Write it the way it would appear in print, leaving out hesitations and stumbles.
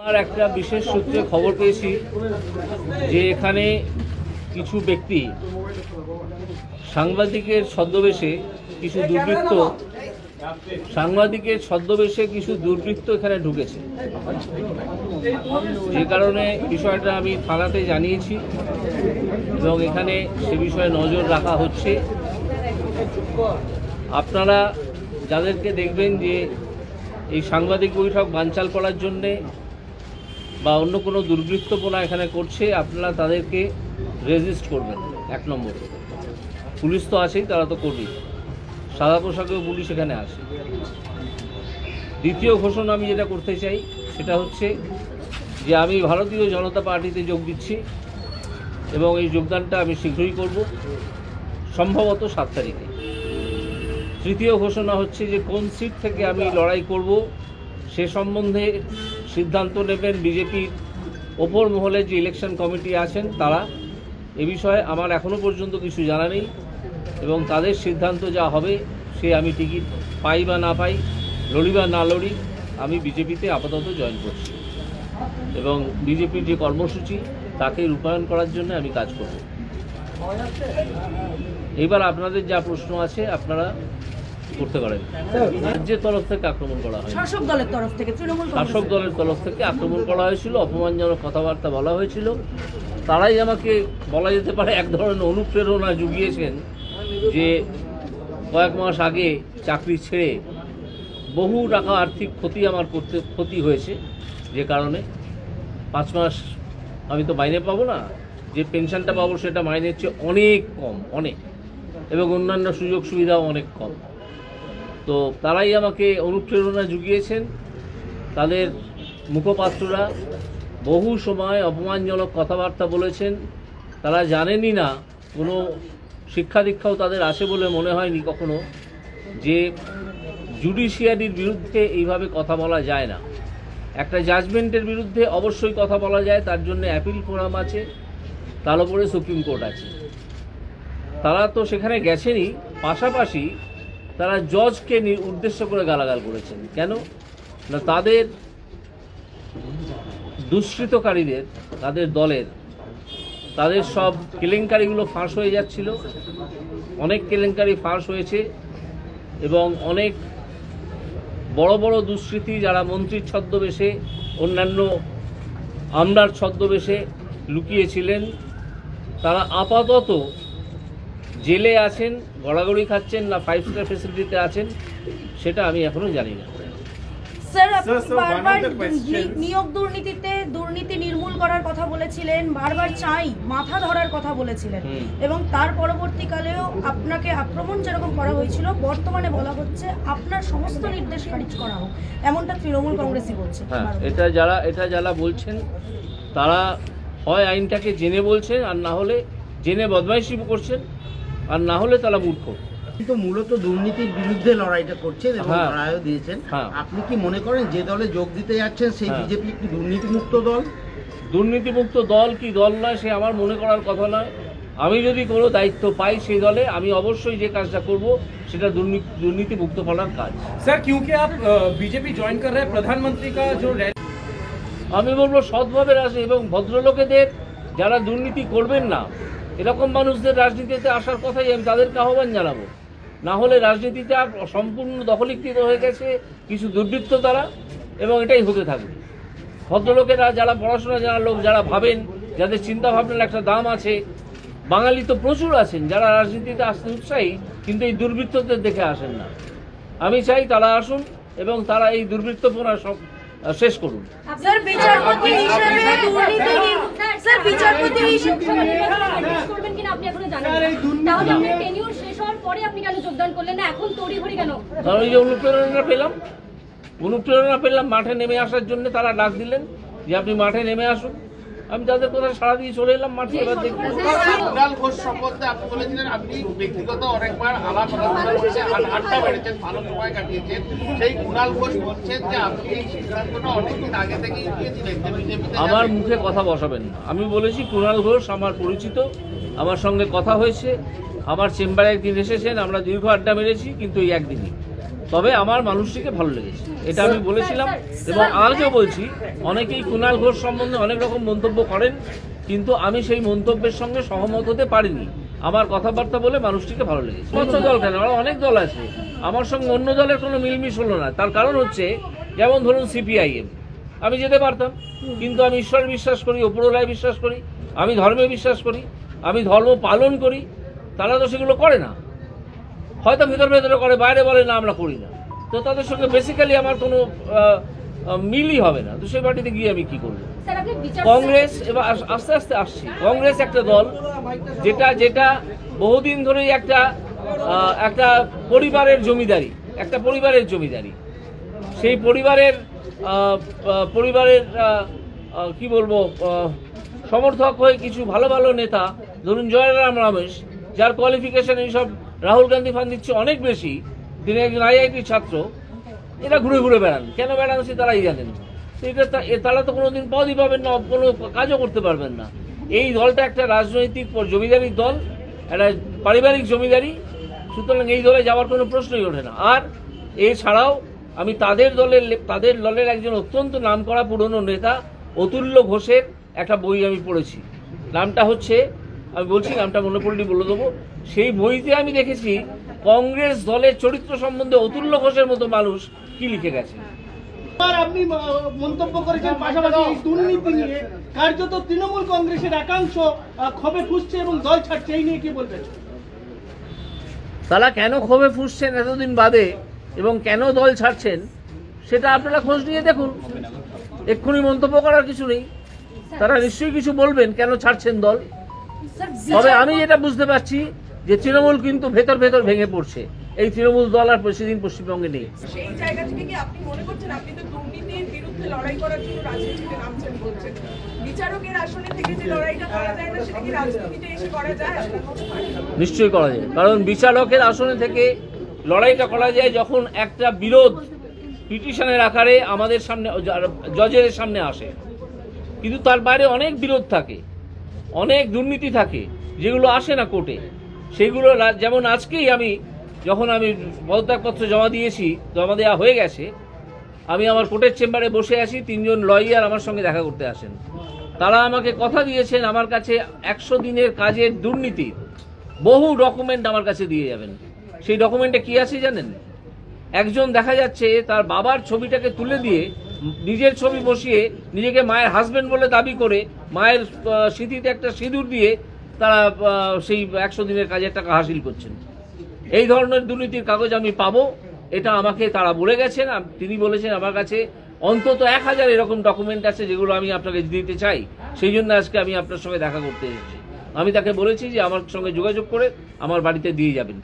আর একটা বিশেষ সূত্রে খবর পেয়েছি যে এখানে কিছু ব্যক্তি সাংবাদিকের ছদ্মবেশে কিছু দুর্বৃত্ত এখানে ঢুকেছে, যে কারণে বিষয়টা আমি থানাতে জানিয়েছি এবং এখানে সে বিষয়ে নজর রাখা হচ্ছে। আপনারা যাদেরকে দেখবেন যে এই সাংবাদিক বৈঠক বানচাল করার জন্যে বা অন্য কোনো দুর্বৃত্তপনা এখানে করছে, আপনারা তাদেরকে রেজিস্ট করবেন। 1 নম্বর, পুলিশ তো আছেই, তারা তো করবেই, সাদা পোশাকেও পুলিশ এখানে আসে। দ্বিতীয় ঘোষণা আমি যেটা করতে চাই সেটা হচ্ছে যে আমি ভারতীয় জনতা পার্টিতে যোগ দিচ্ছি এবং এই যোগদানটা আমি শীঘ্রই করব, সম্ভবত 7 তারিখে। তৃতীয় ঘোষণা হচ্ছে যে কোন সিট থেকে আমি লড়াই করব সে সম্বন্ধে সিদ্ধান্ত নেবেন বিজেপির ওপর মহলে যে ইলেকশন কমিটি আছেন তারা। এ বিষয়ে আমার এখনও পর্যন্ত কিছু জানা নেই এবং তাদের সিদ্ধান্ত যা হবে সে আমি টিকিট পাই বা না পাই, লড়ি বা না লড়ি, আমি বিজেপিতে আপাতত জয়েন করছি এবং বিজেপির যে কর্মসূচি তাকে রূপায়ণ করার জন্য আমি কাজ করব। এবার আপনাদের যা প্রশ্ন আছে আপনারা করতে পারেন। রাজ্যের তরফ থেকে আক্রমণ করা হয়, শাসক দলের তরফ থেকে আক্রমণ করা হয়েছিল, অপমানজনক কথাবার্তা বলা হয়েছিল। তারাই আমাকে বলা যেতে পারে এক ধরনের অনুপ্রেরণা জুগিয়েছেন যে কয়েক মাস আগে চাকরি ছেড়ে বহু টাকা আর্থিক ক্ষতি হয়েছে, যে কারণে 5 মাস আমি তো মাইনে পাবো না, যে পেনশনটা পাবো সেটা মাইনের চেয়ে অনেক কম, অনেক, এবং অন্যান্য সুযোগ সুবিধাও অনেক কম। তো তারাই আমাকে অনুপ্রেরণা জুগিয়েছেন। তাদের মুখপাত্ররা বহু সময় অপমানজনক কথাবার্তা বলেছেন। তারা জানেনই না, কোনো শিক্ষা দীক্ষাও তাদের আছে বলে মনে হয়নি কখনো, যে জুডিশিয়ারির বিরুদ্ধে এইভাবে কথা বলা যায় না। একটা জাজমেন্টের বিরুদ্ধে অবশ্যই কথা বলা যায়, তার জন্য অ্যাপিল ফোরাম আছে, তার উপরে সুপ্রিম কোর্ট আছে। তারা তো সেখানে গেছেনই, পাশাপাশি তারা জজকে উদ্দেশ্য করে গালাগাল করেছেন। কেন না, তাদের দুষ্কৃতকারীদের, তাদের দলের, তাদের সব কেলেঙ্কারিগুলো ফাঁস হয়ে যাচ্ছিল। অনেক কেলেঙ্কারি ফাঁস হয়েছে এবং অনেক বড় বড় দুষ্কৃতী যারা মন্ত্রীর ছদ্মবেশে, অন্যান্য আমলার ছদ্মবেশে লুকিয়েছিলেন, তারা আপাতত জেলে আছেন, গড়াগড়ি খাচ্ছেন না 5 স্টার ফ্যাসিলিটিতে আছেন সেটা আমি এখনো জানি না। স্যার, আপনি বারবার নিয়োগ দুর্নীতি নির্মূল করার কথা বলেছিলেন, বারবার মাথা ধরার কথা বলেছিলেন এবং তার পরবর্তীকালেও আপনাকে আক্রমণ যেরকম করা হয়েছিল, বর্তমানে বলা হচ্ছে আপনার সমস্ত নির্দেশ খারিজ করা হোক, এমনটা তৃণমূল কংগ্রেসই বলছে। হ্যাঁ, এটা যারা বলছেন তারা হয় আইনটাকে জেনে বলছেন, আর না হলে জেনে বদমাইশি করছেন, আর না হলে তারা মূর্খ। কিন্তু মূলত দুর্নীতির বিরুদ্ধে লড়াইটা করছেন এবং লড়াইও দিয়েছেন। আপনি কি মনে করেন যে দলে যোগ দিতে যাচ্ছেন সেই বিজেপি একটি দুর্নীতিমুক্ত দল? দুর্নীতিমুক্ত দল কি দল নয় সে আমার মনে করার কথা নয়। আমি যদি কোনো দায়িত্ব পাই সেই দলে, আমি অবশ্যই যে কাজটা করব সেটা দুর্নীতি মুক্ত করার কাজ। স্যার, क्योंकि आप बीजेपी ज्वाइन कर रहे हैं, प्रधानमंत्री का जो আমি বলবো সৎভাবে আসে এবং ভদ্রলোকেদের, যারা দুর্নীতি করবেন না এরকম মানুষদের রাজনীতিতে আসার কথাই আমি তাদেরকে আহ্বান জানাবো। না হলে রাজনীতিতে সম্পূর্ণ দখলীকৃত হয়ে গেছে কিছু দুর্বৃত্ত দ্বারা, এবং এটাই হতে থাকবে। ভদ্রলোকেরা, যারা পড়াশোনা জানা লোক, যারা ভাবেন, যাদের চিন্তা ভাবনার একটা দাম আছে, বাঙালি তো প্রচুর আছেন যারা রাজনীতিতে আসতে উৎসাহী, কিন্তু এই দুর্বৃত্তদের দেখে আসেন না। আমি চাই তারা আসুন এবং তারা এই দুর্বৃত্তপনা শেষ করুন। অনুপ্রেরণা পেলাম মাঠে নেমে আসার জন্য। তারা ডাক দিলেন যে আপনি মাঠে নেমে আসুন, আমি তাদের কথা সাড়া দিয়ে চলে এলাম মাঠে। এবার দেখি কুণাল ঘোষ সম্বন্ধে আপনি বলেছিলেন আপনি ব্যক্তিগত অনেকবার আলাপ আলোচনা করেছেন, আড্ডা বেড়েছেন, ভালো সময় কাটিয়েছেন। সেই কুণাল ঘোষ বলছেন যে আপনি এই সিদ্ধান্তটা অনেকদিন আগে থেকেই নিয়েছিলেন। আমার মুখে কথা বসাবেন না। আমি বলেছি কুণাল ঘোষ আমার পরিচিত, আমার সঙ্গে কথা হয়েছে, আমার চেম্বারে একদিন এসেছেন, আমরা দীর্ঘ আড্ডা মেরেছি, কিন্তু এই একদিনই। তবে আমার মানুষটিকে ভালো লেগেছে, এটা আমি বলেছিলাম এবং আজও বলছি। অনেকেই কুণাল ঘোষ সম্বন্ধে অনেক রকম মন্তব্য করেন, কিন্তু আমি সেই মন্তব্যের সঙ্গে সহমত হতে পারিনি। আমার কথাবার্তা বলে মানুষটিকে ভালো লেগেছে। কত দল কেন, আরো অনেক দল আছে, আমার সঙ্গে অন্য দলের কোনো মিলমিশ হলো না। তার কারণ হচ্ছে, যেমন ধরুন সিপিআইএম, আমি যেতে পারতাম, কিন্তু আমি ঈশ্বরে বিশ্বাস করি, উপরওয়ালায় বিশ্বাস করি, আমি ধর্মে বিশ্বাস করি, আমি ধর্ম পালন করি। তারা তো সেগুলো করে না, হয়তো ভেতরে ভেতরে করে, বাইরে বলে না আমরা করি না। তো তাদের সঙ্গে বেসিক্যালি আমার কোনো মিলই হবে না। তো সেই পার্টিতে গিয়ে আমি কি করবো? কংগ্রেস, এবার আস্তে আস্তে আসছি, কংগ্রেস একটা দল যেটা বহুদিন ধরেই একটা পরিবারের জমিদারি, সেই পরিবারের কি বলবো, সমর্থক হয়ে কিছু ভালো ভালো নেতা, ধরুন জয়রাম রমেশ, যার কোয়ালিফিকেশন এইসব রাহুল গান্ধী ফান দিচ্ছে অনেক বেশি, তিনি একজন আইআইটি ছাত্র, এরা ঘুরে ঘুরে বেড়ান। কেন বেড়ান সে তারাই জানেন। তারা তো কোনোদিন পদই পাবেন না, কোনো কাজও করতে পারবেন না। এই দলটা একটা রাজনৈতিক জমিদারির দল, একটা পারিবারিক জমিদারি, সুতরাং এই দলে যাওয়ার কোনো প্রশ্নই ওঠে না। আর এছাড়াও আমি তাদের দলের একজন অত্যন্ত নামকরা পুরনো নেতা অতুল্য ঘোষের একটা বই আমি পড়েছি। নামটা হচ্ছে, আমি বলছি নামটা মনে পড়লি বলে দেবো। সেই বইতে আমি দেখেছি কংগ্রেস দলের চরিত্র সম্বন্ধে অতুল্য ঘোষের মতো মানুষ কি লিখে গেছে। আপনি মন্তব্য করেছেন পাশাপাশি এই দুর্নীতি নিয়ে কার্যত তৃণমূল কংগ্রেসের একাংশ ক্ষোভে ফুঁসছে এবং দল ছাড়ছে, এই নিয়ে কি বলবেন? তারা কেন ক্ষোভে ফুঁসছেন এতদিন বাদে এবং কেন দল ছাড়ছেন, সেটা আপনারা খোঁজ নিয়ে দেখুন। এক্ষুনি মন্তব্য করার কিছু নেই, তারা নিশ্চয়ই কিছু বলবেন কেন ছাড়ছেন দল। তবে আমি যেটা বুঝতে পারছি যে তৃণমূল কিন্তু ভেতর ভেতর ভেঙে পড়ছে। এই তৃণমূল দল আর সেদিন পশ্চিমবঙ্গে নেই। সেই জায়গা থেকে কি আপনি মনে করছেন, আপনি তো দুর্নীতির বিরুদ্ধে লড়াই করার জন্য রাজনীতিতে নামছেন বলছেন, বিচারকের আসনে থেকে যে লড়াইটা করা যায় না, সেটা কি রাজনীতিতে এসে করা যায়? নিশ্চয়ই করা যায়, কারণ বিচারকের আসনে থেকে লড়াইটা করা যায় যখন একটা বিরোধ পিটিশনের আকারে আমাদের সামনে, জজের সামনে আসে। কিন্তু তার বাইরে অনেক বিরোধ থাকে, অনেক দুর্নীতি থাকে, যেগুলো আসে না কোর্টে। সেগুলো যেমন আজকেই যখন আমি পদত্যাগপত্র জমা দেওয়া হয়ে গেছে, আমি আমার কোর্টের চেম্বারে বসে আছি, 3 জন লয়ার আমার সঙ্গে দেখা করতে আসেন। তারা আমাকে কথা দিয়েছেন আমার কাছে 100 দিনের কাজের দুর্নীতির বহু ডকুমেন্ট আমার কাছে দিয়ে যাবেন। সেই ডকুমেন্টে কি আছে জানেন? একজন দেখা যাচ্ছে তার বাবার ছবিটাকে তুলে দিয়ে নিজের ছবি বসিয়ে নিজেকে মায়ের হাজবেন্ড বলে দাবি করে মায়ের স্মৃতিতে একটা সিঁদুর দিয়ে তারা সেই 100 দিনের কাজের টাকা হাসিল করছেন। এই ধরনের দুর্নীতির কাগজ আমি পাবো, এটা আমাকে তারা বলে গেছেন। তিনি বলেছেন আমার কাছে অন্তত 1000 এরকম ডকুমেন্ট আছে যেগুলো আমি আপনাকে দিতে চাই। সেই জন্য আজকে আমি আপনার সঙ্গে দেখা করতে এসেছি। আমি তাকে বলেছি যে আমার সঙ্গে যোগাযোগ করে আমার বাড়িতে দিয়ে যাবেন।